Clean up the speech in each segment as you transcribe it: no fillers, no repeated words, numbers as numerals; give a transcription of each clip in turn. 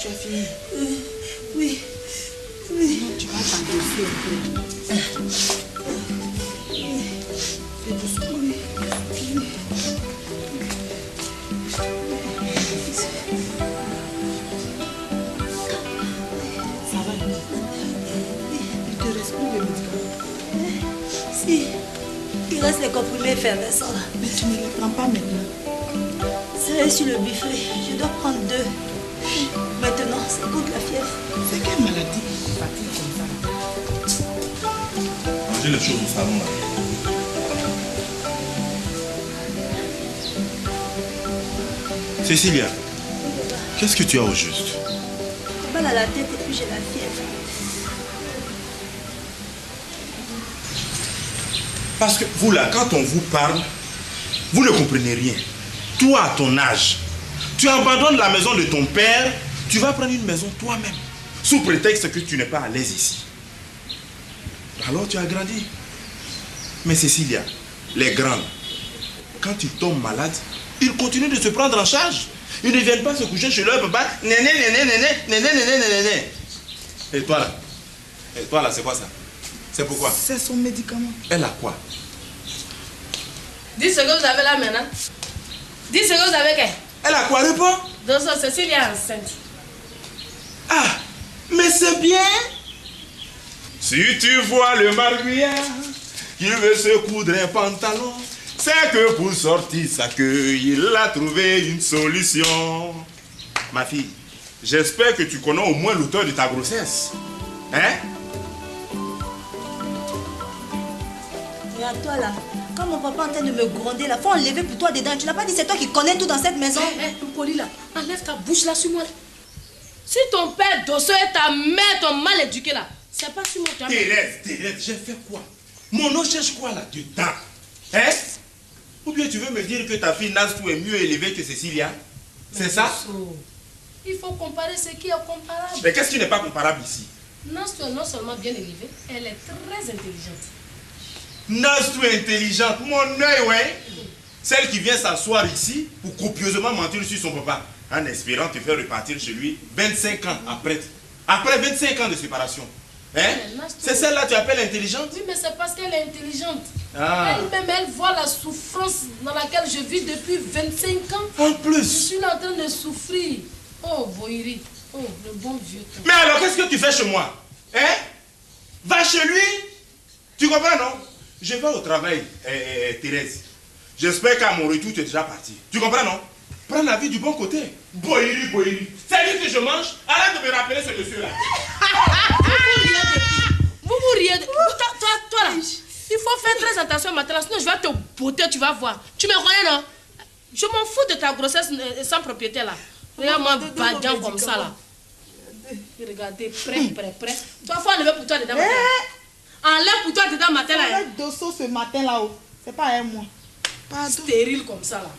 Tu as fini? Oui. Non, tu vas t'endosser un peu. Fais doucement. Ça va? Il te reste plus de médicaments? Si. Il reste les comprimés effervescents là. Mais tu ne les prends pas maintenant. C'est sur le buffet. Je dois prendre 2. Maintenant, c'est contre la fièvre. C'est quelle maladie fatigue comme ça? Mangez les choses au salon là. Cécilia, qu'est-ce que tu as au juste? J'ai mal à la tête et puis j'ai la fièvre. Parce que vous là, quand on vous parle, vous ne comprenez rien. Toi, à ton âge, tu abandonnes la maison de ton père, tu vas prendre une maison toi-même, sous prétexte que tu n'es pas à l'aise ici. Alors tu as grandi. Mais Cécilia, les grands, quand ils tombent malades, ils continuent de se prendre en charge. Ils ne viennent pas se coucher chez leur papa. Néné. Et toi là? Et toi là, c'est quoi ça? C'est pourquoi? C'est son médicament. Elle a quoi? Dis ce que vous avez là maintenant. Dis ce que vous avez qu'elle. Elle a quoi? Réponds. Donc ça, Cécile est enceinte. Ah, mais c'est bien. Si tu vois le marguillard qui veut se coudre un pantalon, c'est que pour sortir sa queue, il a trouvé une solution. Ma fille, j'espère que tu connais au moins l'auteur de ta grossesse. Hein? Regarde toi là. Quand mon papa est en train de me gronder là, faut enlever pour toi dedans. Tu n'as pas dit c'est toi qui connais tout dans cette maison. Poli là, enlève ta bouche là sur moi là. Si ton père Dosso et ta mère t'ont mal éduqué là, c'est pas sur moi que tu as Thérèse, j'ai fait quoi? Mon nom cherche quoi là-dedans? Hein? Ou bien tu veux me dire que ta fille Nastou est mieux élevée que Cécilia? C'est ça? Il faut comparer ce qui est comparable. Mais qu'est-ce qui n'est pas comparable ici? Nastou est non seulement bien élevée, elle est très intelligente. Nastou est intelligente, mon œil, ouais. Celle qui vient s'asseoir ici pour copieusement mentir sur son papa, en espérant te faire repartir chez lui 25 ans après. Après 25 ans de séparation. Hein? C'est celle-là que tu appelles intelligente? Oui, mais c'est parce qu'elle est intelligente. Ah. Elle-même, elle voit la souffrance dans laquelle je vis depuis 25 ans. En plus. Je suis là en train de souffrir. Oh, Boiri. Oh, le bon vieux temps. Mais alors, qu'est-ce que tu fais chez moi? Hein? Va chez lui? Tu comprends, non? Je vais au travail, Thérèse. J'espère qu'à mon retour, tu es déjà parti. Tu comprends, non? Prends la vie du bon côté. Boiri. C'est lui que je mange. Arrête de me rappeler ce monsieur-là. Vous riez de... Toi là, il faut faire très attention maintenant, sinon je vais te botter, tu vas voir. Tu me croyais, non? Je m'en fous de ta grossesse sans propriété là. Regarde-moi badian comme ça là. Regardez, prêt. Toi, faut enlever pour toi dedans matin. Enlève pour toi dedans matin là. Avec Dosso ce matin là-haut. C'est pas un mois. Pardon. Stérile comme ça là.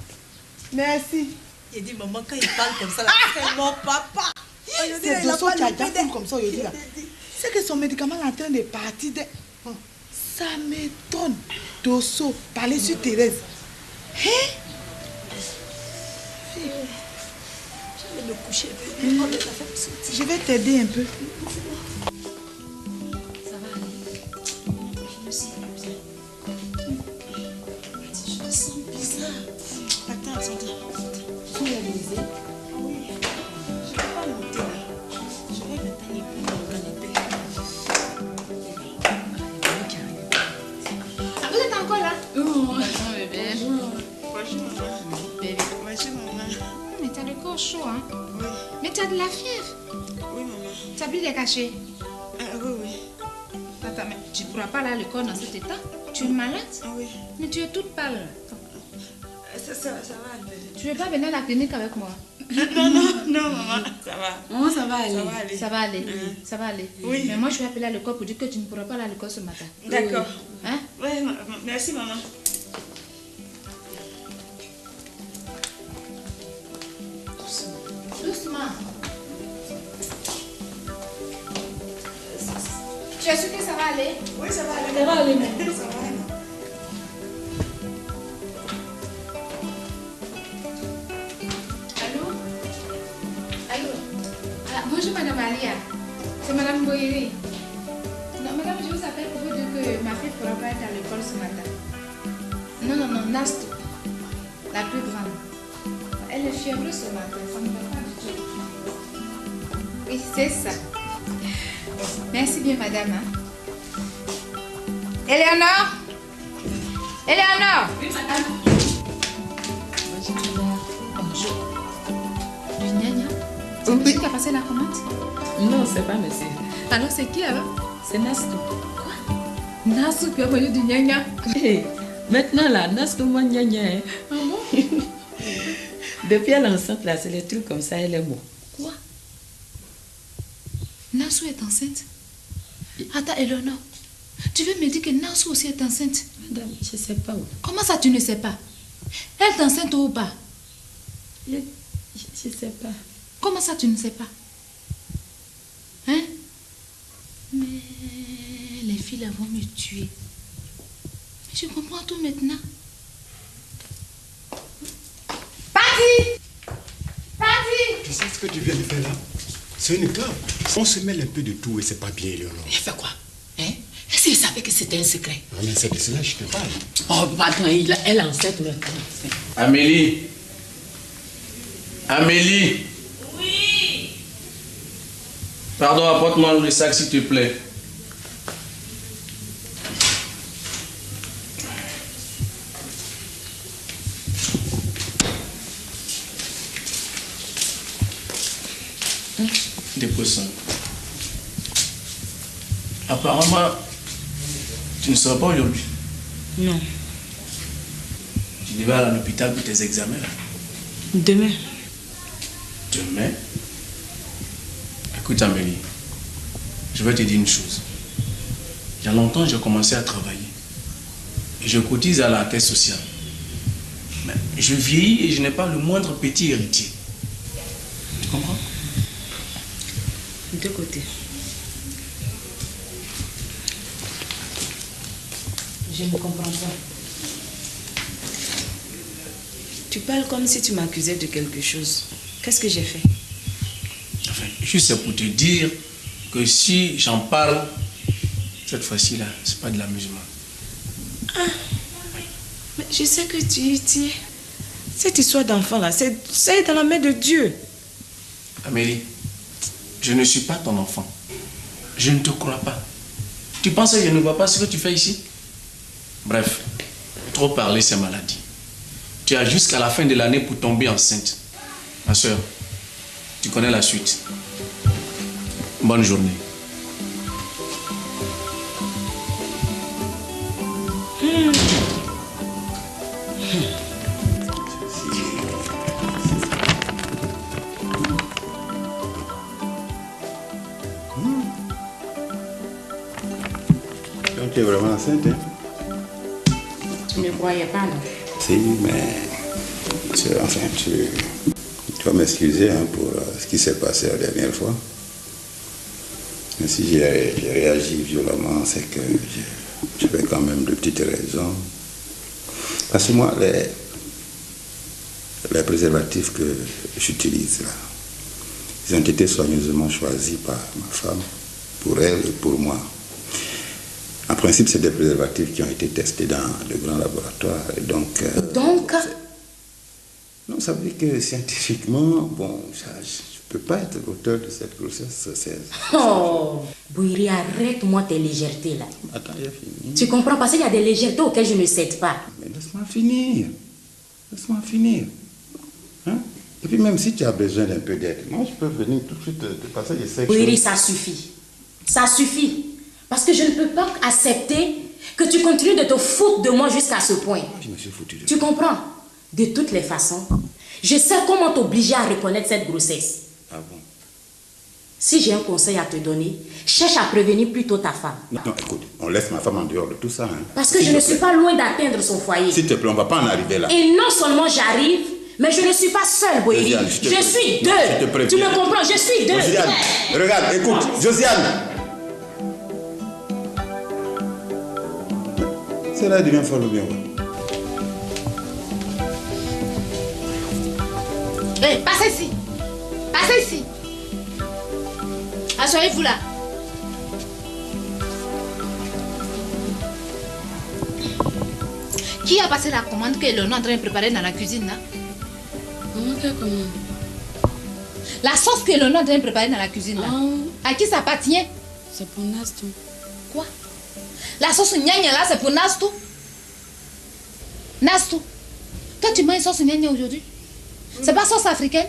Merci. Il dit maman quand il parle comme ça là, c'est mon papa. C'est Dosso qui a déjà fait comme ça aujourd'hui là. C'est que son médicament est en train de partir de... Ça m'étonne. Dosso, parler sur Thérèse. Hein? Je vais me coucher. Je vais t'aider un peu. Ça va aller. Je me sens bizarre. Je me sens bizarre. Attends. Tu es amusée? Oui. Je ne vais pas monter là. Je vais m'étaler pour le canapé. Vous êtes encore là? Bonjour bébé. Bonjour maman. Bébé. Bonjour maman. Mais t'as le corps chaud, hein? Oui. Mais t'as de la fièvre. Oui maman. T'as bu des cachets? Oui. Attends, mais tu ne pourras pas là le corps dans cet état? Tu es malade? Oui. Mais tu es toute pâle. Ça va. Tu veux pas venir à la clinique avec moi? Non maman, ça va. Oh, ça va aller. Ça va aller. Ça va aller. Oui. Mais moi, je vais appeler à l'école pour dire que tu ne pourras pas aller à l'école ce matin. D'accord. Hein? Oui, merci maman. Doucement. Tu es sûr que ça va aller? Oui, ça va aller. Ça va aller. Ça va aller. Allô? Bonjour Madame Alia. C'est Madame Boyeri. Non, Madame, je vous appelle pour vous dire que ma fille ne pourra pas être à l'école ce matin. Non, Nasto. La plus grande. Elle est fiévreuse ce matin, ça ne va pas du tout. Oui, c'est ça. Merci bien, madame. Éléonore? Éléonore? Oui, madame. Bonjour. Du Nyanya? C'est monsieur qui a passé la commande? Non, c'est pas monsieur. Alors, c'est qui alors? C'est Nasto. Quoi? Nasto qui a volé du Nyanya? Hey, maintenant là, Nasto moi Nyanya. Ah bon? Depuis elle est enceinte là, c'est les trucs comme ça, elle est morte. Quoi? Nassou est enceinte? Attends, Éléonore, tu veux me dire que Nassou aussi est enceinte? Madame, je ne sais pas où. Comment ça, tu ne sais pas? Elle est enceinte ou pas? Je ne sais pas. Comment ça, tu ne sais pas? Hein? Mais les filles là vont me tuer. Je comprends tout maintenant. Tu sais ce que tu viens de faire là? C'est une éclave. On se mêle un peu de tout et c'est pas bien, Léonore. Il fait quoi? Hein? Est-ce qu'il savait que c'était un secret? Non, mais c'est de cela que je te parle. Oh, pardon, elle est enceinte maintenant. Amélie. Amélie. Oui. Pardon, apporte-moi le sac s'il te plaît. Dépose ça. Apparemment, tu ne seras pas aujourd'hui. Non. Tu devais aller à l'hôpital pour tes examens là. Demain. Demain? Écoute Amélie, je vais te dire une chose. Il y a longtemps, j'ai commencé à travailler. Et je cotise à la caisse sociale. Mais je vieillis et je n'ai pas le moindre petit héritier. Tu comprends? De côté. Je ne comprends pas. Tu parles comme si tu m'accusais de quelque chose. Qu'est-ce que j'ai fait? Enfin, juste pour te dire que si j'en parle, cette fois-ci là, c'est pas de l'amusement. Ah, mais je sais que tu y es. Cette histoire d'enfant là, c'est dans la main de Dieu. Amélie, je ne suis pas ton enfant. Je ne te crois pas. Tu penses que je ne vois pas ce que tu fais ici? Bref, trop parler, c'est maladie. Tu as jusqu'à la fin de l'année pour tomber enceinte. Ma soeur, tu connais la suite. Bonne journée. Donc tu es vraiment enceinte, hein? Tu ne croyais pas, non? Si, mais enfin, tu dois m'excuser hein, pour ce qui s'est passé la dernière fois. Mais si j'ai réagi violemment, c'est que j'avais quand même de petites raisons. Parce que moi, les préservatifs que j'utilise là, ils ont été soigneusement choisis par ma femme, pour elle et pour moi. En principe, c'est des préservatifs qui ont été testés dans de grands laboratoires. Et donc... Non, ça veut dire que scientifiquement, bon, je ne peux pas être l'auteur de cette grossesse. Oh, Bouyeri, arrête-moi tes légèretés là. Attends, j'ai fini. Tu comprends? Parce qu'il y a des légèretés auxquelles je ne cède pas. Mais laisse-moi finir. Laisse-moi finir. Hein? Et puis même si tu as besoin d'un peu d'aide, moi je peux venir tout de suite te passer les 5 Bouyeri, ça suffit. Ça suffit. Parce que je ne peux pas accepter que tu continues de te foutre de moi jusqu'à ce point. Je me suis foutu de Tu comprends? De toutes les façons, je sais comment t'obliger à reconnaître cette grossesse. Ah bon? Si j'ai un conseil à te donner, cherche à prévenir plutôt ta femme. Non, écoute, on laisse ma femme en dehors de tout ça. Hein. Parce que je ne suis pas loin d'atteindre son foyer. S'il te plaît, on ne va pas en arriver là. Et non seulement j'arrive, mais je ne suis pas seule, Bouyeri. Josiane, Je suis deux. Non, je te préviens. Tu me comprends? Je suis deux. Josiane, regarde, écoute, Josiane. Cela devient fort ou bien, ouais. Hé, passez ici. Passez ici. Asseyez-vous là. Qui a passé la commande que l'on est en train de préparer dans la cuisine là? Comment quelle commande? La sauce que l'on est en train de préparer dans la cuisine là. À qui ça appartient? C'est pour Nastou. Quoi? La sauce gnagna là, c'est pour Nastou? Nastou, toi tu manges sauce gnagna aujourd'hui? C'est pas sauce africaine?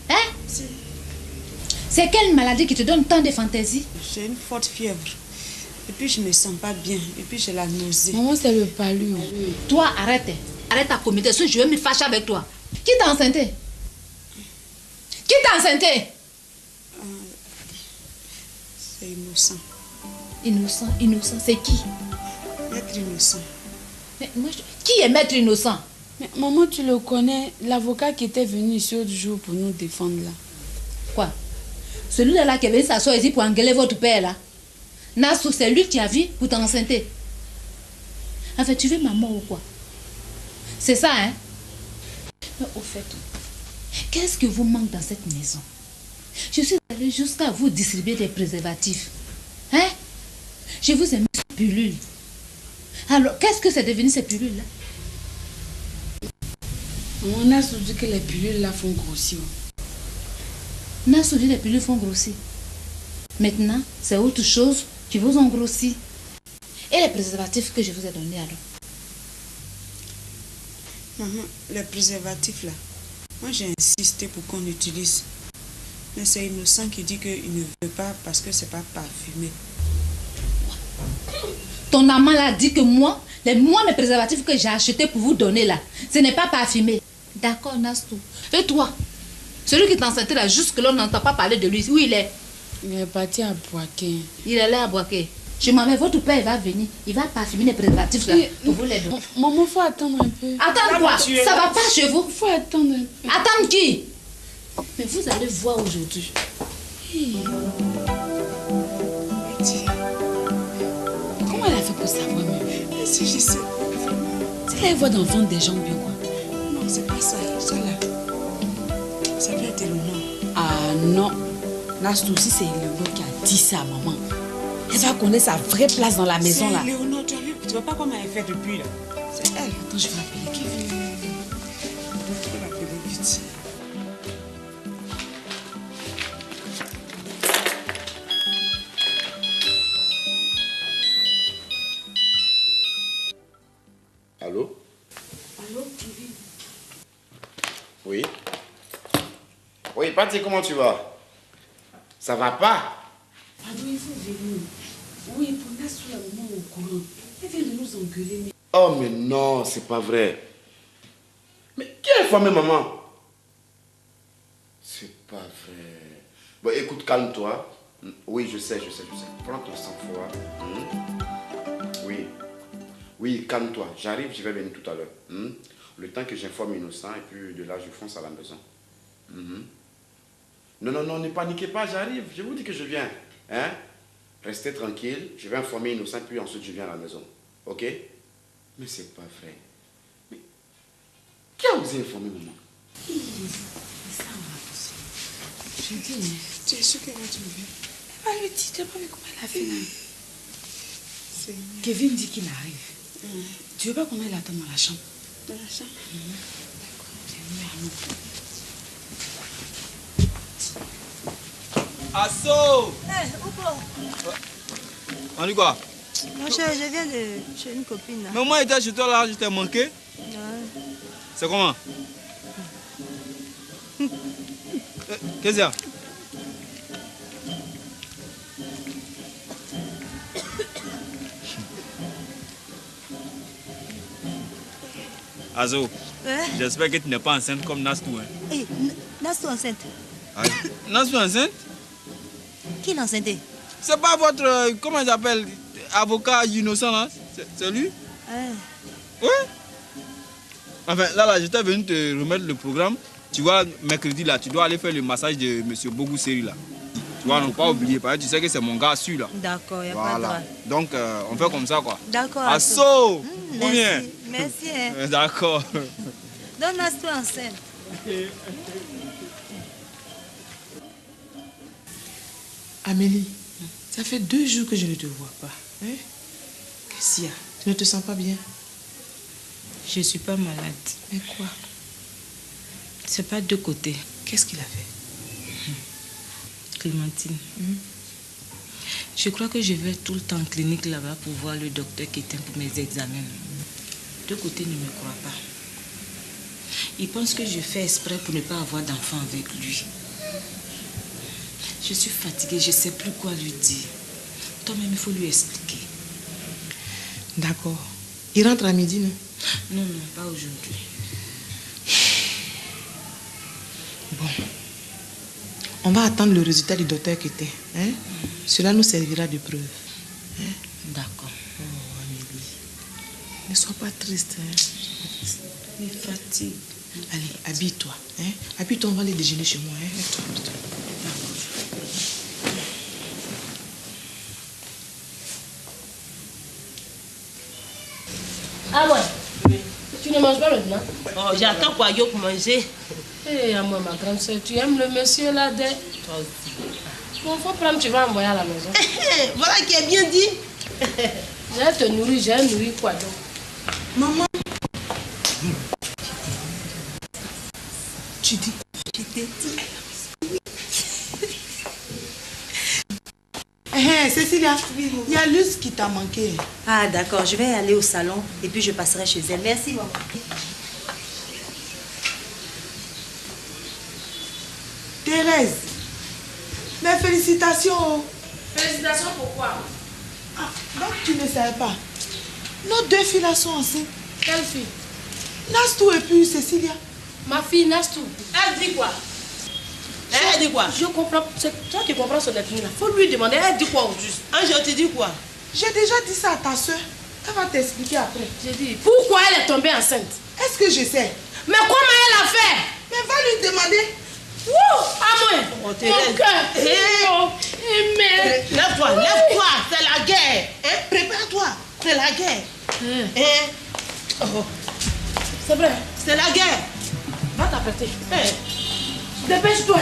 Hein? Si. C'est quelle maladie qui te donne tant de fantaisie? J'ai une forte fièvre. Et puis je me sens pas bien. Et puis j'ai la nausée. Maman, c'est le palu. Toi, arrête. Arrête ta comité. Sinon, je vais me fâcher avec toi. Qui t'a enceinté? Qui t'a enceinté? C'est innocent. Innocent, c'est qui? Maître innocent. Mais moi, qui est maître innocent? Mais maman, tu le connais, l'avocat qui était venu ici l'autre jour pour nous défendre là. Quoi? Celui-là qui est venu s'asseoir ici pour engueuler votre père là. Nastou, c'est lui qui a vu pour t'enceinter. Enfin, tu veux ma mort ou quoi? C'est ça, hein? Mais au fait, qu'est-ce que vous manque dans cette maison? Je suis allée jusqu'à vous distribuer des préservatifs. Hein? Je vous ai mis ces pilules. Alors, qu'est-ce que c'est devenu ces pilules-là? On a dit que les pilules là font grossir. Nastou dit que les pilules font grossir. Maintenant, c'est autre chose qui vous ont grossi. Et les préservatifs que je vous ai donnés alors? Maman, les préservatifs là, moi j'ai insisté pour qu'on utilise. Mais c'est innocent qui dit qu'il ne veut pas parce que c'est pas parfumé. Ton amant là dit que moi, mes préservatifs que j'ai achetés pour vous donner là, ce n'est pas parfumé. D'accord, Nastou. Et toi, celui qui t'enceintait là, jusque là, on n'entend pas parler de lui. Où il est? Il est parti à Boaké. Il est là à Boaké. Je m'en vais, votre père il va venir. Il va parfumer les préservatifs là pour vous les donner. Maman, faut attendre un peu. Attendre quoi? Ça va pas chez vous? Faut attendre un peu. Attendre qui? Mais vous allez voir aujourd'hui. Comment elle a fait pour savoir même? Si je sais. C'est la voix d'enfant des gens bien quoi? Non, c'est pas ça. Ça là. Ça vient de Léonore. Ah non. Nastou aussi, c'est Léonore qui a dit ça à maman. Elle va connaître sa vraie place dans la maison là. C'est Léonore, tu as vu? Tu vois pas comment elle fait depuis là? C'est elle. Attends, je vais appeler Kevin. Je vais l'appeler vite. Allô? Allô, Kevin? Oui? Oui, Patty, comment tu vas? Ça va pas? Pardon, il faut venir. Oui, pour Nastou, la maman au courant. Elle vient de nous engueuler. Mais... Oh, mais non, c'est pas vrai. Mais qui a informé maman? C'est pas vrai. Bon, écoute, calme-toi. Oui, je sais. Prends ton sang-froid. Oui. Oui, calme-toi. J'arrive, je vais venir tout à l'heure. Le temps que j'informe Innocent et puis de là, je fonce à la maison. Non, ne paniquez pas, j'arrive. Je vous dis que je viens. Hein? Restez tranquille. Je vais informer Innocent puis ensuite je viens à la maison. Ok? Mais c'est pas vrai. Mais qui a osé informer maman? Je dis, Tu es sûr qu'elle va trouver? elle va lui dire, tu n'as pas vu comment elle a fait là. C'est Kevin dit qu'il arrive. Tu veux pas qu'on aille l'attendre dans la chambre? dans la chambre. Asso! Où quoi? On dit quoi? Mon cher, je viens de chez une copine là. Mais moi, j'étais chez toi là, je t'ai manqué. Ouais. C'est comment? Qu'est-ce qu'il y a? Azo, Ouais. j'espère que tu n'es pas enceinte comme Nastou. Hein. Hé, Nastou enceinte. Ah, Nastou enceinte? Qui l'a enceinté? C'est pas votre, comment il s'appelle, avocat innocent là? C'est lui? Ouais. Ouais. Enfin, là, j'étais venu te remettre le programme. Tu vois, mercredi là, tu dois aller faire le massage de M. Bogou Seri là. Tu vois, non pas oublier, parce que tu sais que c'est mon gars sûr là. D'accord, il n'y a pas de Voilà. droit. Donc, on fait comme ça quoi. D'accord. Asso! Ou Merci. bien? Merci. Hein. D'accord. Donne Nastou enceinte. Amélie, ça fait 2 jours que je ne te vois pas. Hein? Qu'est-ce qu'il y a? Tu ne te sens pas bien? Je ne suis pas malade. Mais quoi? C'est pas de côté. Qu'est-ce qu'il a fait? Clémentine. Je crois que je vais tout le temps en clinique là-bas pour voir le docteur qui était pour mes examens. De côté ne me croit pas. Il pense que je fais exprès pour ne pas avoir d'enfant avec lui. Je suis fatiguée, je ne sais plus quoi lui dire. Toi-même, il faut lui expliquer. D'accord. Il rentre à midi, non? Non, non, pas aujourd'hui. Bon. On va attendre le résultat du docteur qui était. Hein? Cela nous servira de preuve. Hein? D'accord. Oh, Amélie. Ne sois pas triste. Hein? Il fatigue. Allez, habille-toi. Hein? Habille-toi, on va aller déjeuner chez moi. Hein? Lève-toi, lève-toi. Ah ouais? Oui. Tu ne manges pas maintenant? Oh, j'attends quoi pour manger. Eh, à moi, ma grande soeur, tu aimes le monsieur là dès... Toi aussi. Bon, faut prendre, tu vas envoyer à la maison. Voilà qui est bien dit. J'ai te nourrir, j'ai nourri quoi donc? Maman. Tu dis? Je t'ai dit. Cécilia, il y a Luce qui t'a manqué. Ah d'accord, je vais aller au salon et puis je passerai chez elle. Merci maman. Thérèse, mes félicitations. Félicitations pourquoi? Ah, donc tu ne savais pas. Nos 2 filles là sont enceintes. Quelle fille? Nastou et puis Cécilia. Ma fille Nastou. Elle dit quoi? Elle dit quoi? Je comprends. C'est toi qui comprends son ethnie là. Faut lui demander. Elle dit quoi au juste? Je te dis quoi? J'ai déjà dit ça à ta soeur. Elle va t'expliquer après. J'ai dit, pourquoi elle est tombée enceinte? Est-ce que je sais? Mais comment elle a fait? Mais va lui demander. Wouh! À moi! Oh, Thérèse. Mon cœur! Mais... Lève-toi, lève-toi! C'est la guerre! Hein? Prépare-toi! C'est la guerre! Hein? Oh. C'est vrai? C'est la guerre! Va t'apprêter. Hein? Dépêche-toi!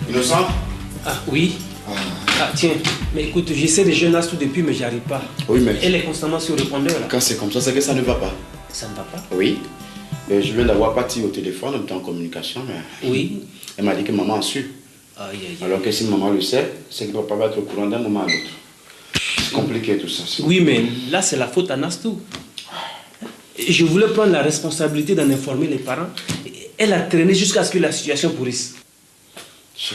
Innocent? Ah oui. Ah tiens, mais écoute, j'essaie de jeûner tout depuis mais j'arrive pas. Oui, mais Elle est constamment sur le répondeur là. quand c'est comme ça, c'est que ça ne va pas. Ça ne va pas? Oui. Et je viens d'avoir Patty au téléphone, on était en communication, mais Oui. elle m'a dit que maman a su. Aïe, aïe, aïe. Alors que si maman le sait, c'est que papa va être au courant d'un moment à l'autre. C'est compliqué tout ça. Oui, mais là c'est la faute à Nastou. Je voulais prendre la responsabilité d'en informer les parents. Elle a traîné jusqu'à ce que la situation pourrisse. Je sais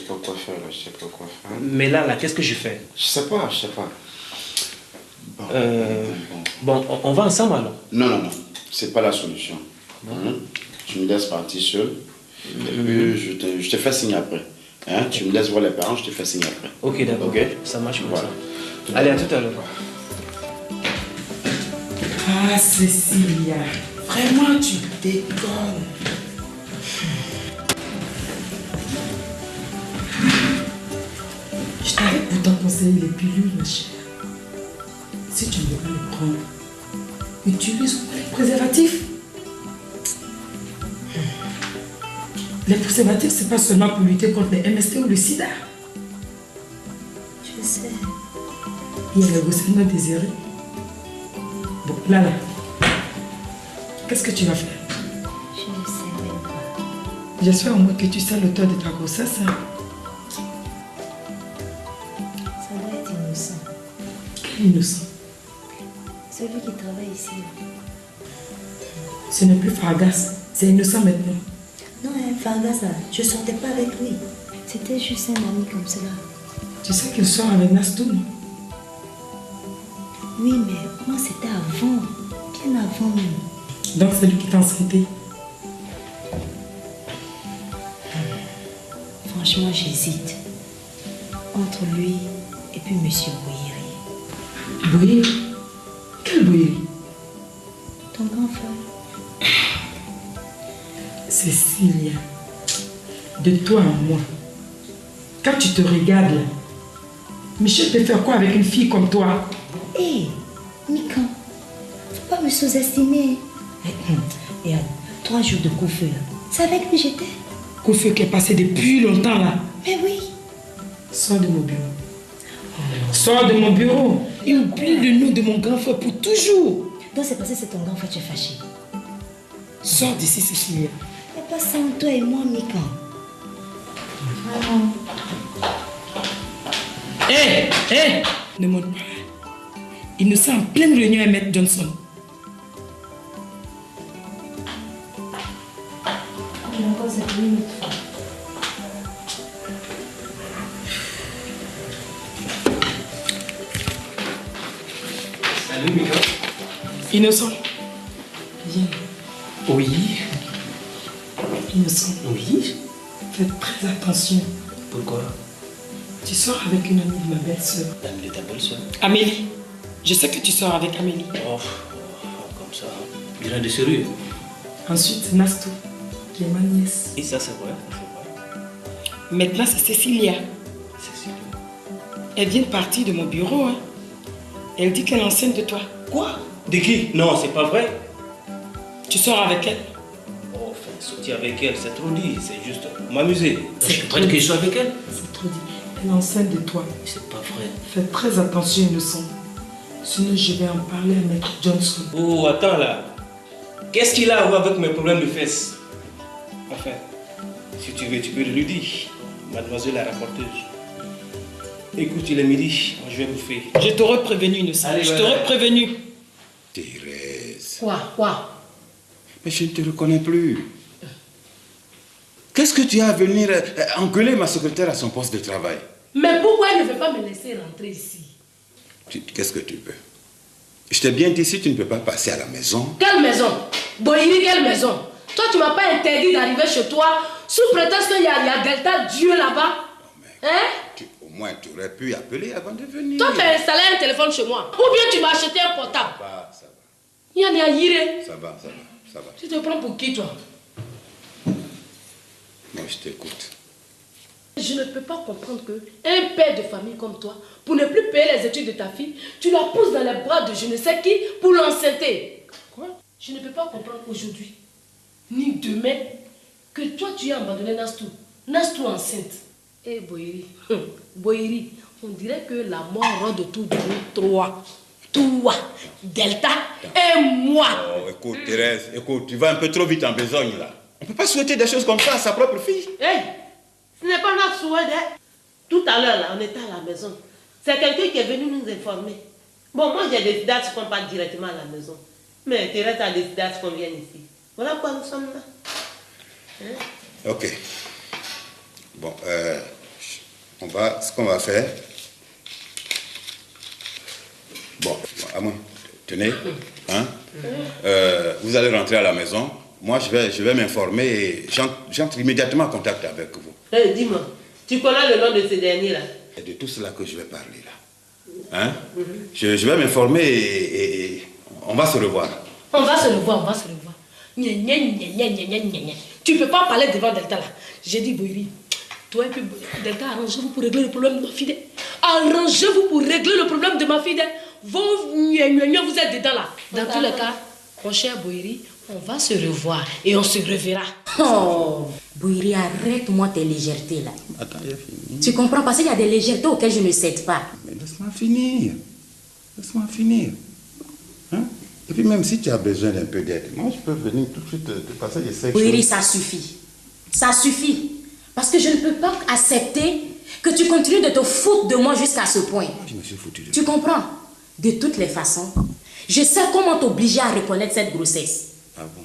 pas quoi faire là, je sais pas quoi faire. Mais là, qu'est-ce que je fais? Je sais pas. Bon, on va ensemble alors? Non, c'est pas la solution. Tu me laisses partir seul. Et puis je te fais signe après. Hein? Tu me laisses voir les parents, je te fais signe après. Ok, d'accord. Ok? Ça marche comme Voilà. ça. Allez, à tout à l'heure. Ah, Cécilia, vraiment tu déconnes. Je t'avais pourtant conseillé les pilules, ma chère. Si tu ne veux pas les prendre, utilise les préservatifs. Les préservatifs, c'est pas seulement pour lutter contre les MST ou le sida. Je sais. Il y a le grossesse non désirée. Bon, là. Qu'est-ce que tu vas faire? Je ne sais même pas. J'espère au moins que tu sais l'auteur de ta grossesse. Hein? Ça doit être innocent. Quel innocent? Celui qui travaille ici. Ce n'est plus Fargas, c'est innocent maintenant. Non, Fargas, je ne sortais pas avec lui. C'était juste un ami comme cela. Tu sais qu'il sort avec Nastoun? Oui, mais moi c'était avant. Bien avant même. Donc c'est lui qui t'a enceinté. Franchement, j'hésite. Entre lui et puis Monsieur Bouyeri. Bouyeri? Quel Bouyeri? Ton grand frère. Cécilia, de toi à moi, quand tu te regardes là, Michel peut faire quoi avec une fille comme toi? Hé, Mika, faut pas me sous-estimer. Et 3 jours de coup-feu, c'est avec lui j'étais. Coup-feu qui est passé depuis longtemps là. Mais oui. Sors de mon bureau. Sors de mon bureau. Et oublie le nom de mon grand frère pour toujours. Donc c'est parce que c'est ton grand frère, tu es fâché. Sors d'ici, Cécilia. Mais pas sans toi et moi, Mika. Hé, ne monte pas. Il nous sent en pleine réunion à Maître Johnson. Encore cette minute. Salut, Mika. Innocent. Viens. Oui. Innocent. Oui. Fais très attention. Pourquoi? Tu sors avec une amie de ma belle-sœur. L'amie de ta belle-sœur? Amélie. Je sais que tu sors avec Amélie. Oh, comme ça. Rien de sérieux. Ensuite, Nastou, qui est ma nièce. Et ça, c'est vrai, ça, c'est vrai. Maintenant, c'est Cécilia. Cécilia. Elle vient de partir de mon bureau. Hein. Elle dit qu'elle est enceinte de toi. Quoi? De qui? Non, c'est pas vrai. Tu sors avec elle? Oh, enfin, sortir avec elle, c'est trop dit. C'est juste m'amuser. Je prête que je sois avec elle. C'est trop dit. Elle est enceinte de toi. C'est pas vrai. Fais très attention, Innocent. Sinon, je vais en parler à Maître Johnson. Oh, attends là. Qu'est-ce qu'il a à voir avec mes problèmes de fesses? Enfin, si tu veux, tu peux lui dire. Mademoiselle la rapporteuse. Écoute, il est midi, je vais bouffer. Je t'aurais prévenu, Innocent. Allez, je t'aurais prévenu. Thérèse. Quoi? Mais je ne te reconnais plus. Qu'est-ce que tu as à venir engueuler ma secrétaire à son poste de travail? Mais pourquoi elle ne veut pas me laisser rentrer ici? Qu'est-ce que tu veux? Je t'ai bien dit, si tu ne peux pas passer à la maison. Quelle maison? Boïri, quelle maison? Toi, tu ne m'as pas interdit d'arriver chez toi sous prétexte qu'il y a Delta Dieu là-bas. Hein? Au moins, tu aurais pu appeler avant de venir. Toi, tu as installé un téléphone chez moi. Ou bien tu m'as acheté un portable. Ça va. Il y en a à Yire. Ça va. Tu te prends pour qui, toi? Moi, je t'écoute. Je ne peux pas comprendre qu'un père de famille comme toi, pour ne plus payer les études de ta fille, tu la pousses dans les bras de je ne sais qui pour l'enceinter. Quoi? Je ne peux pas comprendre aujourd'hui, ni demain, que toi tu as abandonné Nastou. Nastou enceinte. Eh Boïri, Boïri, on dirait que la mort rend de tout de nous trois. Toi, Delta et moi. Oh, écoute, Thérèse, écoute, tu vas un peu trop vite en besogne là. On ne peut pas souhaiter des choses comme ça à sa propre fille. Hey, ce n'est pas notre souhait. Tout à l'heure, là, on était à la maison. C'est quelqu'un qui est venu nous informer. Bon, moi, j'ai décidé à ce qu'on parte directement à la maison. Mais Thérèse a décidé à ce qu'on vienne ici. Voilà pourquoi nous sommes là. Hein? Ok. Bon, ce qu'on va faire. Bon, à moi, tenez, hein? Vous allez rentrer à la maison. Moi, je vais m'informer et j'entre immédiatement en contact avec vous. Hey, dis-moi, tu connais le nom de ces derniers-là? C'est de tout cela que je vais parler là. Hein? Je vais m'informer et on va se revoir. On va se revoir. Tu ne peux pas parler devant Delta là. J'ai dit, Boïri, toi et puis Delta, arrangez-vous pour régler le problème de ma fille. Arrangez-vous pour régler le problème de ma fille. Vous êtes dedans là. Dans tous les cas, mon cher Boïri, on va se revoir et on se reverra. Oh, Boïri, arrête-moi tes légèretés là. Attends, j'ai fini. Tu comprends? Parce qu'il y a des légèretés auxquelles je ne cède pas. Mais laisse-moi finir. Hein? Et puis même si tu as besoin d'un peu d'aide, moi je peux venir tout de suite te passer des sections. Boïri, ça suffit. Ça suffit. Parce que je ne peux pas accepter que tu continues de te foutre de moi jusqu'à ce point. Je me suis foutu de Tu comprends? De toutes les façons, je sais comment t'obliger à reconnaître cette grossesse. Ah bon?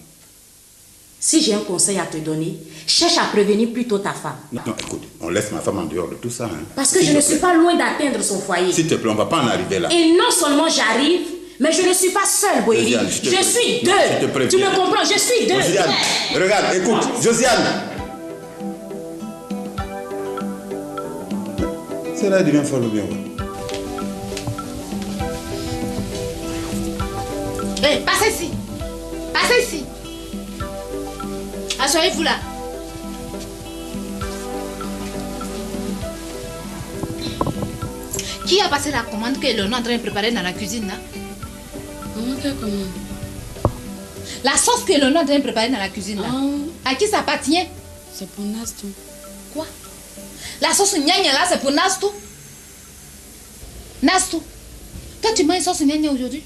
Si j'ai un conseil à te donner, cherche à prévenir plutôt ta femme. Non, écoute, on laisse ma femme en dehors de tout ça. Hein. Parce que je ne suis pas loin d'atteindre son foyer. S'il te plaît, on ne va pas en arriver là. Et non seulement j'arrive, mais je ne suis pas seule, Boïri. Josiane, Je suis deux. Tu me comprends? Je suis deux. Josiane, regarde, écoute, Josiane. C'est là, il devient fort bien. Hé, passez ici. Passez ici. Asseyez-vous là. Qui a passé la commande que l'on est en train de préparer dans la cuisine là? Comment quelle commande? La sauce que l'on est en train de préparer dans la cuisine, là, à qui ça appartient? C'est pour Nastou. Quoi? La sauce gnagna là, c'est pour Nastou? Nastou, toi tu manges sauce gnagna aujourd'hui?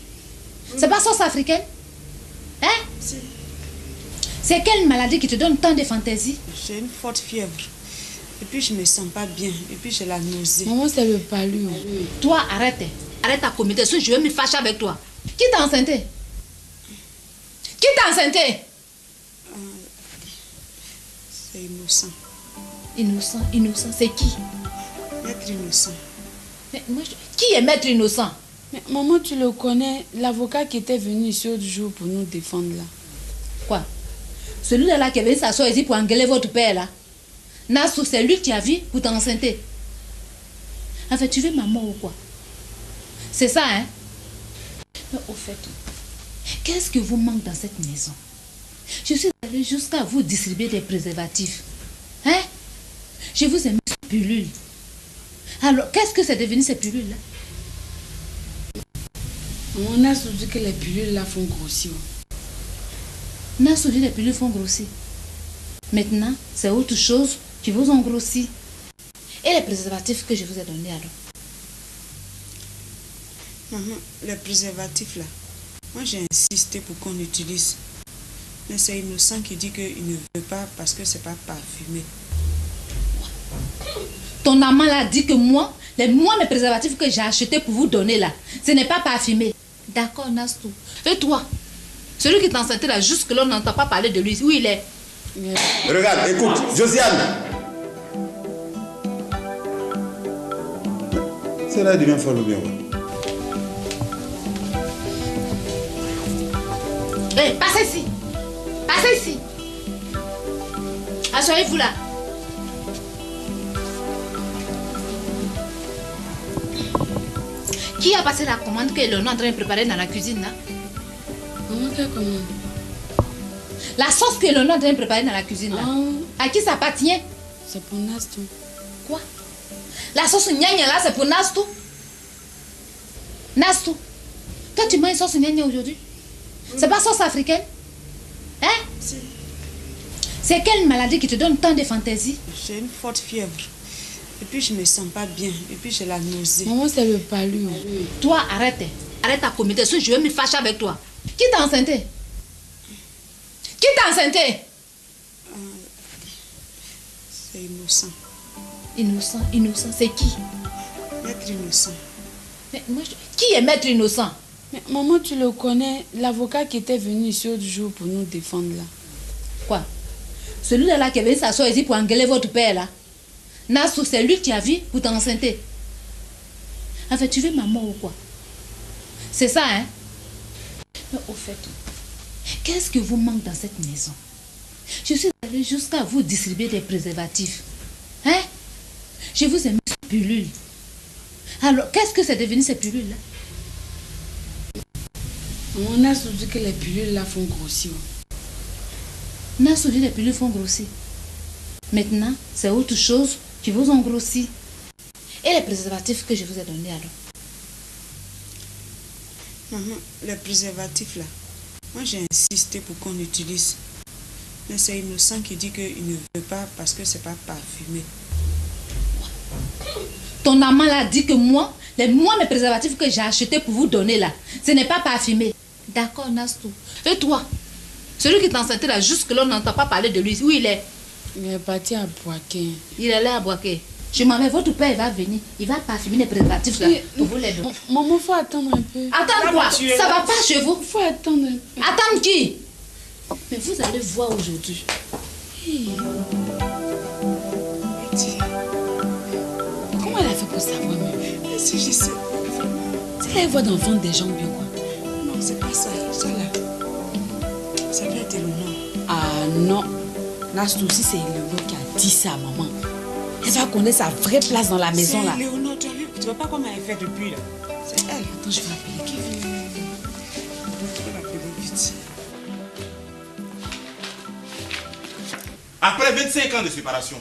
C'est pas sauce africaine? Hein? C'est quelle maladie qui te donne tant de fantaisie? J'ai une forte fièvre. Et puis je me sens pas bien. Et puis j'ai la nausée. Maman, c'est le palu. Toi, arrête. Arrête ta comédie. Je vais me fâcher avec toi. Qui t'a enceinté? Qui t'a enceinté? C'est innocent. Innocent, c'est qui? Maître Innocent. Mais moi, qui est Maître Innocent? Mais maman, tu le connais, l'avocat qui était venu ici l'autre jour pour nous défendre là. Quoi? Celui-là qui est venu s'asseoir ici pour engueuler votre père là. Nastou, c'est lui qui a vu pour t'enceinter. En fait, tu veux ma mort ou quoi? C'est ça, hein? Mais au fait, qu'est-ce que vous manque dans cette maison? Je suis allée jusqu'à vous distribuer des préservatifs. Hein? Je vous ai mis sur pilule. Alors, qu'est-ce que c'est devenu ces pilules-là? On a dit que les pilules là font grossir. Nastou dit que les pilules font grossir. Maintenant, c'est autre chose qui vous ont grossi. Et les préservatifs que je vous ai donnés alors? Maman, les préservatifs là, moi j'ai insisté pour qu'on utilise. Mais c'est Innocent qui dit qu'il ne veut pas parce que c'est pas parfumé. Ton amant là dit que moi, mes préservatifs que j'ai achetés pour vous donner là, ce n'est pas parfumé. D'accord, Nastou. Et toi, celui qui t'enceintait là, jusque là, on n'entend pas parler de lui. Où il est? Regarde, écoute, Josiane. C'est là, il devient fort bien. Hé, passez ici. Passez ici. Asseyez-vous là. Qui a passé la commande que l'on est en train de préparer dans la cuisine là? Comment quelle commande? La sauce que l'on est en train de préparer dans la cuisine là. À qui ça appartient? C'est pour Nastou. Quoi? La sauce gnagna là, c'est pour Nastou? Nastou, toi tu manges sauce gnagna aujourd'hui? C'est pas sauce africaine? Hein? C'est quelle maladie qui te donne tant de fantaisie? J'ai une forte fièvre. Et puis je me sens pas bien. Et puis j'ai la nausée. Maman, c'est le palu. Toi, arrête. Arrête ta comédie. Je vais me fâcher avec toi. Qui t'a enceinté? Qui t'a enceinté? C'est Innocent. Innocent, c'est qui? Maître Innocent. Mais moi, qui est Maître Innocent? Mais maman, tu le connais, l'avocat qui était venu ici l'autre jour pour nous défendre là. Quoi? Celui-là qui est venu s'asseoir ici pour engueuler votre père là. Nastou, c'est lui qui a vu pour t'enceinter. En fait, tu veux ma mort ou quoi? C'est ça, hein? Mais au fait, qu'est-ce que vous manque dans cette maison? Je suis allée jusqu'à vous distribuer des préservatifs. Hein? Je vous ai mis sur pilule. Alors, qu'est-ce que c'est devenu ces pilules-là? On a dit que les pilules là font grossir. Nastou dit que les pilules font grossir. Maintenant, c'est autre chose qui vous ont grossi. Et les préservatifs que je vous ai donnés alors? Maman, les préservatifs là, moi j'ai insisté pour qu'on utilise. Mais c'est Innocent qui dit qu'il ne veut pas parce que c'est pas parfumé. Ton amant là dit que moi, mes préservatifs que j'ai achetés pour vous donner là, ce n'est pas parfumé. D'accord, Nastou. Et toi, celui qui t'enceintait là, jusque là, on n'entend pas parler de lui. Où il est? Il est parti à Boaké. Il est là à Boaké. Je m'en vais, votre père va venir. Il va parfumer les préservatifs là pour vous les donner. Maman, faut attendre un peu. Attendre quoi? Ça va pas chez vous? Faut attendre un peu. Attendre qui? Mais vous allez voir aujourd'hui. Comment elle a fait pour savoir même? Si je sais, vraiment. C'est elle voit d'enfants des gens bien quoi? Non, c'est pas ça. Ça là. Ça doit être Léonore. Ah non. Nastou, si c'est Léonore qui a dit ça à maman, elle va connaître sa vraie place dans la maison là. C'est Léonore, tu as vu? Tu vois pas comment elle fait depuis là? C'est elle. Attends, je vais appeler qui vient. Je vais l'appeler vite. Après 25 ans de séparation,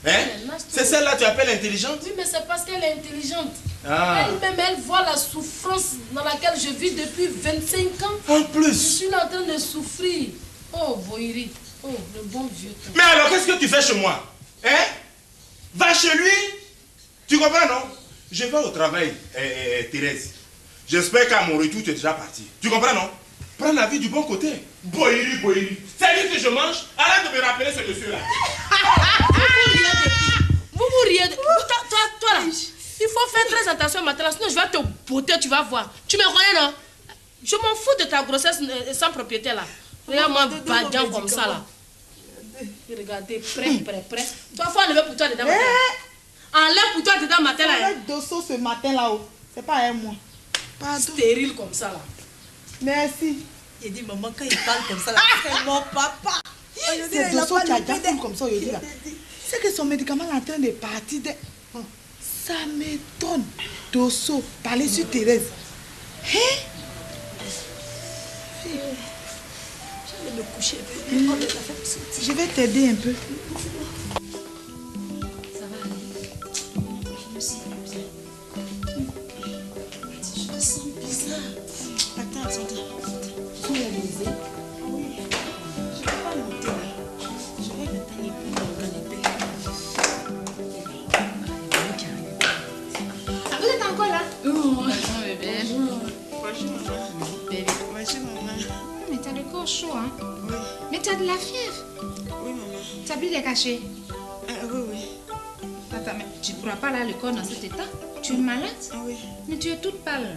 hein? C'est celle-là que tu appelles intelligente? Oui, mais c'est parce qu'elle est intelligente. Ah. Elle-même, elle voit la souffrance dans laquelle je vis depuis 25 ans. En plus. Je suis là en train de souffrir. Oh, Boiri. Oh, le bon vieux temps. Mais alors, qu'est-ce que tu fais chez moi? Hein? Va chez lui. Tu comprends, non? Je vais au travail, Thérèse. J'espère qu'à mon retour, tu es déjà parti. Tu comprends, non? Prends la vie du bon côté. Boiri, Boiri. C'est lui que je mange. Arrête de me rappeler ce monsieur-là. Vous riez de... Toi là, il faut faire très attention maintenant, sinon je vais te botter, tu vas voir. Tu me connais, non? Je m'en fous de ta grossesse sans propriété là. Regarde-moi badian comme ça là. Regardez, prêt. Toi, faut enlever pour toi dedans matin. Enlève pour toi dedans matin là. Enlève d'osso ce matin là-haut. C'est pas un mois. Stérile comme ça là. Merci. Il dit maman quand il parle comme ça là, c'est mon papa. C'est d'osso qui a déjà comme ça aujourd'hui là. C'est que son médicament est en train de partir de... Ça m'étonne. Dosso, parler sur Thérèse. Hein? Je vais me coucher. Je vais t'aider un peu. Ça va aller. Je me sens bizarre. Je me sens bizarre. Attends. Tu l'as baisé? Oui. Je vais pas monter là. Je vais m'éteindre pour le canapé. Ah, vous êtes encore là? Bonjour, bébé. Bonjour, maman. Bébé. Bonjour, maman. Mais t'as le corps chaud, hein? Oui. Mais t'as de la fièvre. Oui, maman. T'as bu les cachets? Oui. Attends, mais tu ne pourras pas aller à l'école dans cet état? Tu es malade? Oui. Mais tu es toute pâle.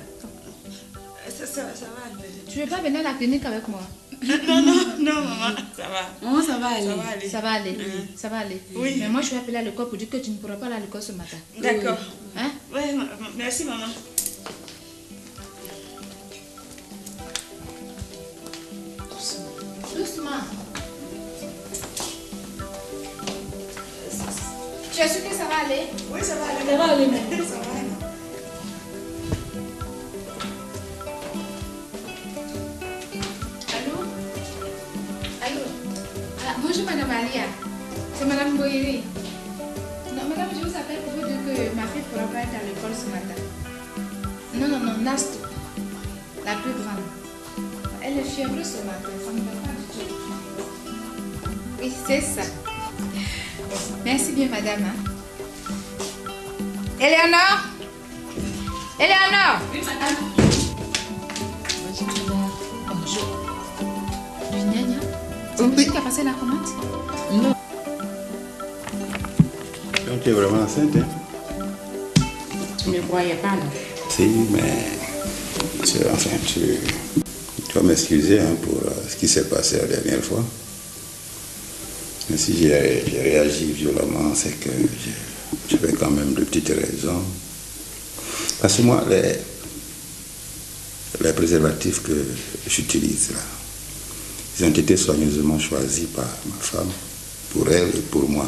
Ça va aller. Tu veux pas venir à la clinique avec moi? Non, maman, ça va. Oh, ça va aller. Ça va aller. Ça va aller. Oui. Mais moi, je vais appeler à l'école pour dire que tu ne pourras pas aller à l'école ce matin. D'accord. Hein? Oui, merci, maman. Doucement. Tu es sûr que ça va aller? Oui, ça va aller. Ça va aller, maman. Ça va aller. Allô? Ah, bonjour, Madame Alia. C'est Madame Boiri. Non, Madame, je vous appelle pour vous dire que ma fille ne pourra pas être à l'école ce matin. Non, Nasto. La plus grande. Elle est fiévreuse ce matin. Ça ne va pas du tout. Oui, c'est ça. Merci bien, Madame. Éléonore? Oui, madame. Bonjour. Vignania? C'est qui a passé la commande? Non. Donc tu es vraiment enceinte, hein? Tu ne me croyais pas, non? Si, mais... tu dois m'excuser hein, pour ce qui s'est passé la dernière fois. Mais si j'ai réagi violemment, c'est que j'avais quand même de petites raisons. Parce que moi, les préservatifs que j'utilise là, ils ont été soigneusement choisis par ma femme, pour elle et pour moi.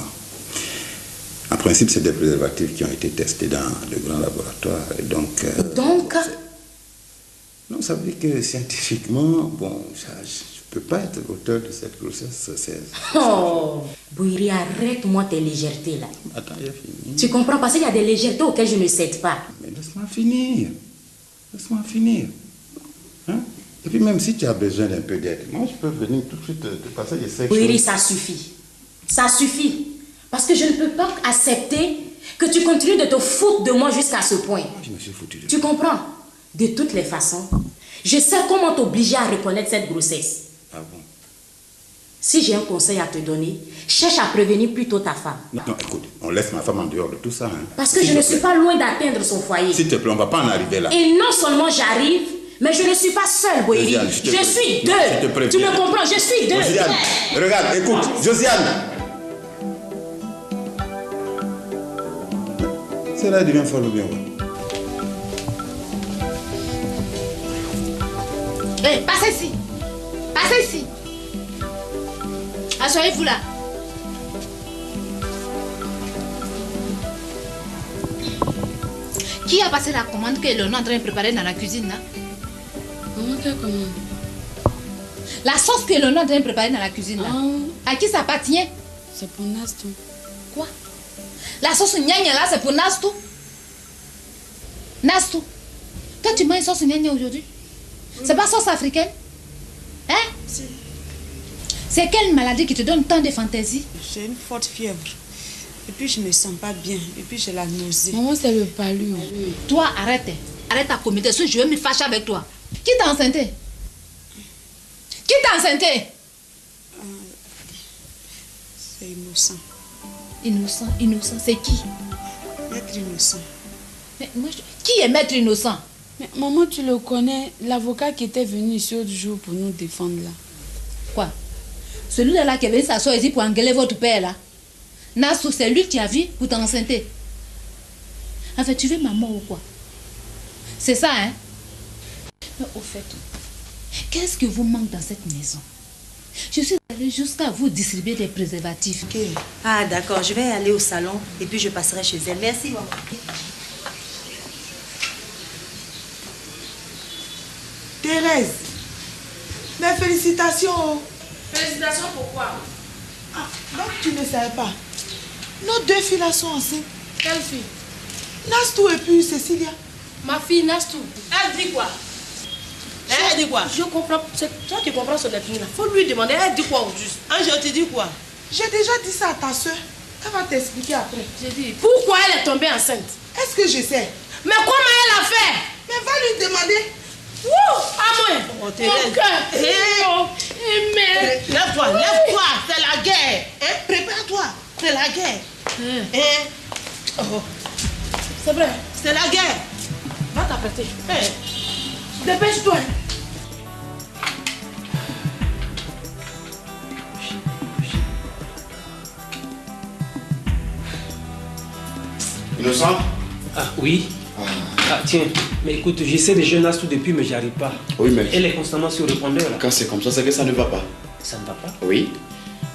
En principe, c'est des préservatifs qui ont été testés dans de grands laboratoires. Et donc... Non, ça veut dire que scientifiquement, bon, je ne peux pas être l'auteur de cette grossesse. Oh, Boiri, arrête-moi tes légèretés là. Attends, il a fini. Tu comprends parce qu'il y a des légèretés auxquelles je ne cède pas. Mais laisse-moi finir. Laisse-moi finir. Hein? Et puis même si tu as besoin d'un peu d'aide, moi je peux venir tout de suite te passer des sexes. Boiri, ça suffit. Ça suffit. Parce que je ne peux pas accepter que tu continues de te foutre de moi jusqu'à ce point. Moi, je me suis foutu de Tu comprends? De toutes les façons, je sais comment t'obliger à reconnaître cette grossesse. Ah bon? Si j'ai un conseil à te donner, cherche à prévenir plutôt ta femme. Non, écoute, on laisse ma femme en dehors de tout ça. Hein. Parce que je ne suis pas loin d'atteindre son foyer. S'il te plaît, on ne va pas en arriver là. Et non seulement j'arrive, mais je ne suis pas seule, Boiri. Josiane, Je suis deux. Tu me comprends? Je suis deux. Josiane, regarde, écoute, Josiane. Cela devient fort bien. Hé, passez ici. Passez ici. Asseyez-vous là. Qui a passé la commande que l'on est en train de préparer dans la cuisine là? Comment quelle commande? La sauce que l'on est en train de préparer dans la cuisine là. À qui ça appartient? C'est pour Nasto. Quoi? La sauce gnagna là, c'est pour Nasto? Nastou, toi tu manges sauce gnagna aujourd'hui? C'est pas sauce africaine? Hein? Si. C'est quelle maladie qui te donne tant de fantaisie? J'ai une forte fièvre. Et puis je me sens pas bien. Et puis j'ai la nausée. Maman, c'est le palu. Toi, arrête. Arrête ta comédie, sinon je vais me fâcher avec toi. Qui t'a enceinté? Qui t'a enceinté? C'est innocent. Innocent, innocent, c'est qui? Maître Innocent. Mais moi, qui est Maître Innocent? Mais maman, tu le connais, l'avocat qui était venu ici l'autre jour pour nous défendre là. Quoi? Celui-là qui est venu s'asseoir ici pour engueuler votre père là. Nastou, c'est lui qui a vu pour t'enceinte. En fait, tu veux maman ou quoi? C'est ça, hein? Mais au fait, qu'est-ce que vous manque dans cette maison? Je suis allée jusqu'à vous distribuer des préservatifs. Okay. Ah d'accord, je vais aller au salon et puis je passerai chez elle. Merci maman. Thérèse, mes félicitations. Félicitations pourquoi? Ah, donc tu ne savais pas. Nos deux filles là sont enceintes. Quelle fille? Nastou et puis Cécilia. Ma fille Nastou. Elle dit quoi? Elle dit quoi? Je comprends. C'est toi qui comprends son ethnie là. Faut lui demander. Elle dit quoi au juste? Je te dis quoi? J'ai déjà dit ça à ta soeur. Elle va t'expliquer après. J'ai dit, pourquoi elle est tombée enceinte? Est-ce que je sais? Mais comment elle a fait? Mais va lui demander. Wouh! À moi! Oh, Thérèse. Mon cœur! Mais... Lève-toi, lève-toi! C'est la guerre! Hein? Prépare-toi! C'est la guerre! Hein? Oh. C'est vrai? C'est la guerre! Va t'apprêter. Dépêche-toi! Innocent? Ah oui. Ah tiens, mais écoute, j'essaie de jeûner Nastou depuis, mais j'arrive pas. Oui, mais... Elle est constamment sur le répondeur là. Quand c'est comme ça, c'est que ça ne va pas. Ça ne va pas? Oui.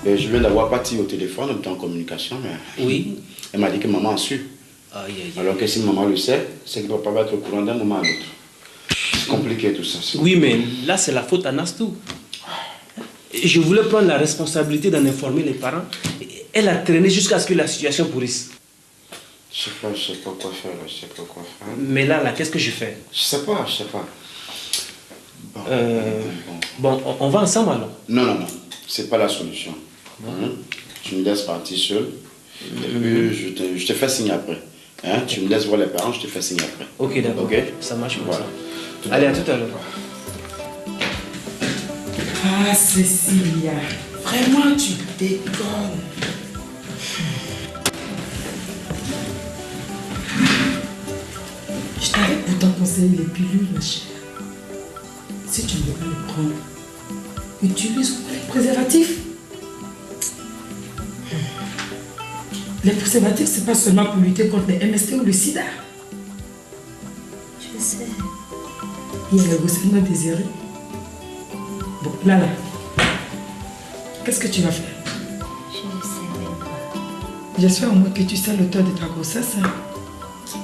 Je viens d'avoir parti au téléphone, on était en communication, mais... Oui. Elle m'a dit que maman a su. Aïe, aïe, aïe. Alors que si maman le sait, c'est que papa va être au courant d'un moment à l'autre. C'est compliqué tout ça. Oui, mais là, c'est la faute à Nastou. Je voulais prendre la responsabilité d'en informer les parents. Elle a traîné jusqu'à ce que la situation pourrisse. Je sais pas quoi faire, je sais pas quoi faire. Mais là, qu'est-ce que je fais? Je sais pas. Bon, on va ensemble alors? Non, c'est pas la solution. Tu me laisses partir seul. Et puis je te fais signe après. Hein? Tu me laisses voir les parents, je te fais signe après. Ok, d'accord. Okay? Ça marche comme voilà. ça. Allez, à tout à l'heure. Ah, Cécilia, vraiment tu déconnes. Je t'avais pourtant conseillé les pilules, ma chère. Si tu ne veux pas les prendre, utilise les préservatifs. Les préservatifs, c'est pas seulement pour lutter contre les MST ou le sida. Je sais. Il y a le grossissement désiré. Bon, là. Qu'est-ce que tu vas faire? Je ne sais même pas. J'espère au moins que tu sais l'auteur de ta grossesse. Hein? Ça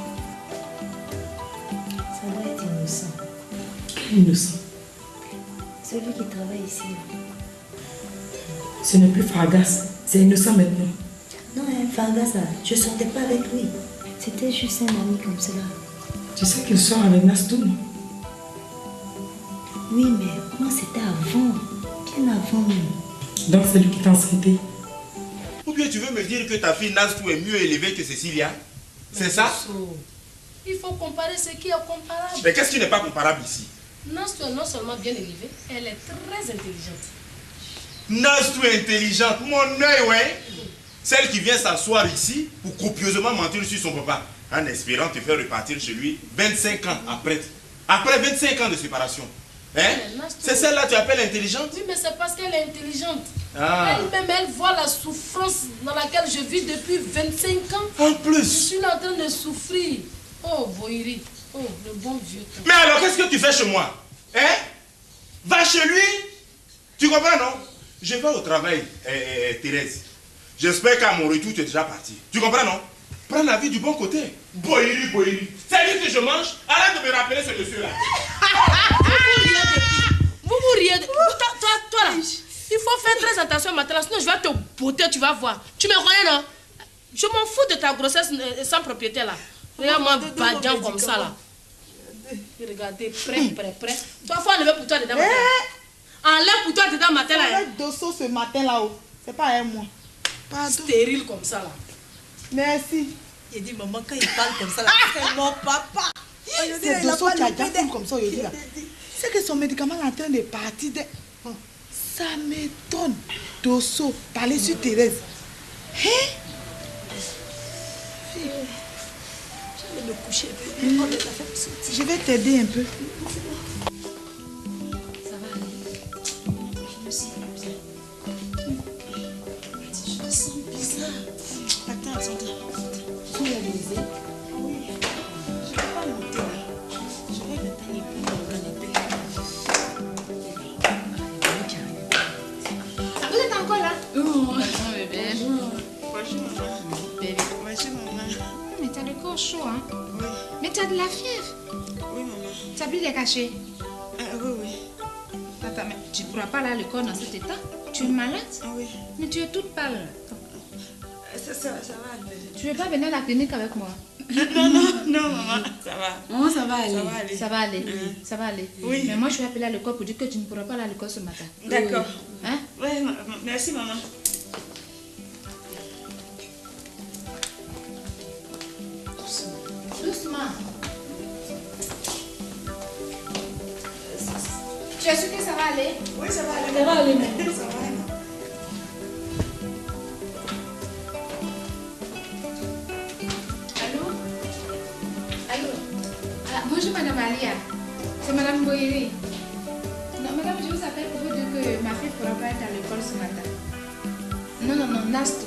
doit être innocent. Quel innocent? Celui qui travaille ici. Ce n'est plus Fargas, c'est innocent maintenant. Non, Fargas, je ne sortais pas avec lui. C'était juste un ami comme cela. Tu sais qu'il sort avec Nastou? Oui, mais moi c'était avant. Bien avant. Donc c'est lui qui t'a enceinté. Ou bien tu veux me dire que ta fille Nastou est mieux élevée que Cécilia? C'est ça? Il faut comparer ce qui est comparable. Mais qu'est-ce qui n'est pas comparable ici? Nastou est non seulement bien élevée, elle est très intelligente. Nastou est intelligente, mon œil, ouais. Celle qui vient s'asseoir ici pour copieusement mentir sur son papa, en espérant te faire repartir chez lui 25 ans après. Après 25 ans de séparation. Hein? C'est celle-là que tu appelles intelligente? Oui, mais c'est parce qu'elle est intelligente. Ah. Elle-même, elle voit la souffrance dans laquelle je vis depuis 25 ans. En plus. Je suis là en train de souffrir. Oh, Boiri. Oh, le bon vieux temps. Mais alors, qu'est-ce que tu fais chez moi? Hein? Va chez lui? Tu comprends, non? Je vais au travail, Thérèse. J'espère qu'à mon retour, tu es déjà parti. Tu comprends, non? Prends la vie du bon côté. Boiri. C'est lui que je mange. Arrête de me rappeler ce monsieur-là. Vous riez. Toi là. Il faut faire très attention maintenant, sinon je vais te botter, tu vas voir. Tu me croyais, non? Je m'en fous de ta grossesse sans propriété là. Regarde-moi badian comme ça là. Regardez, prêt. Toi, faut enlever pour toi dedans matin. Enlève pour toi dedans matin là. Avec Dosso ce matin là-haut. C'est pas un mois. Pas stérile comme ça là. Merci. Il dit maman quand il parle comme ça là, c'est mon papa. C'est Dosso qui a déjà fait comme ça aujourd'hui là. C'est que son médicament est en train de partir de... Ça m'étonne. Dosso, parler sur Thérèse. Hein? Je vais me coucher un peu. Je vais t'aider un peu. Ça va aller. Je me sens bizarre. Je me sens bizarre. Attends. Tu es amusée? Oui. Je ne vais pas monter là. Je vais m'éteindre pour le canapé. Vous êtes encore là? Bonjour, bébé. Bonjour, maman. Bébé. Bonjour, maman. Mais t'as le corps chaud, hein? Oui. Mais t'as de la fièvre. Oui, maman. T'as pris des cachets? Oui. Attends, mais tu ne pourras pas là le corps dans cet état? Tu es malade? Oui. Mais tu es toute pâle. Ça va aller. Tu ne veux pas venir à la clinique avec moi? Non, maman, ça va. Oh, ça va aller. Ça va aller. Ça va aller. Oui. Mais moi, je vais appeler à l'école pour dire que tu ne pourras pas aller à l'école ce matin. D'accord. Hein? Oui, merci, maman. Doucement. Tu es sûr que ça va aller? Oui, ça va aller. Ça va aller. Ça va aller. Allô? Ah, bonjour Madame Alia. C'est Madame Boyeri. Non, Madame, je vous appelle pour vous dire que ma fille ne pourra pas être à l'école ce matin. Non, Nasto.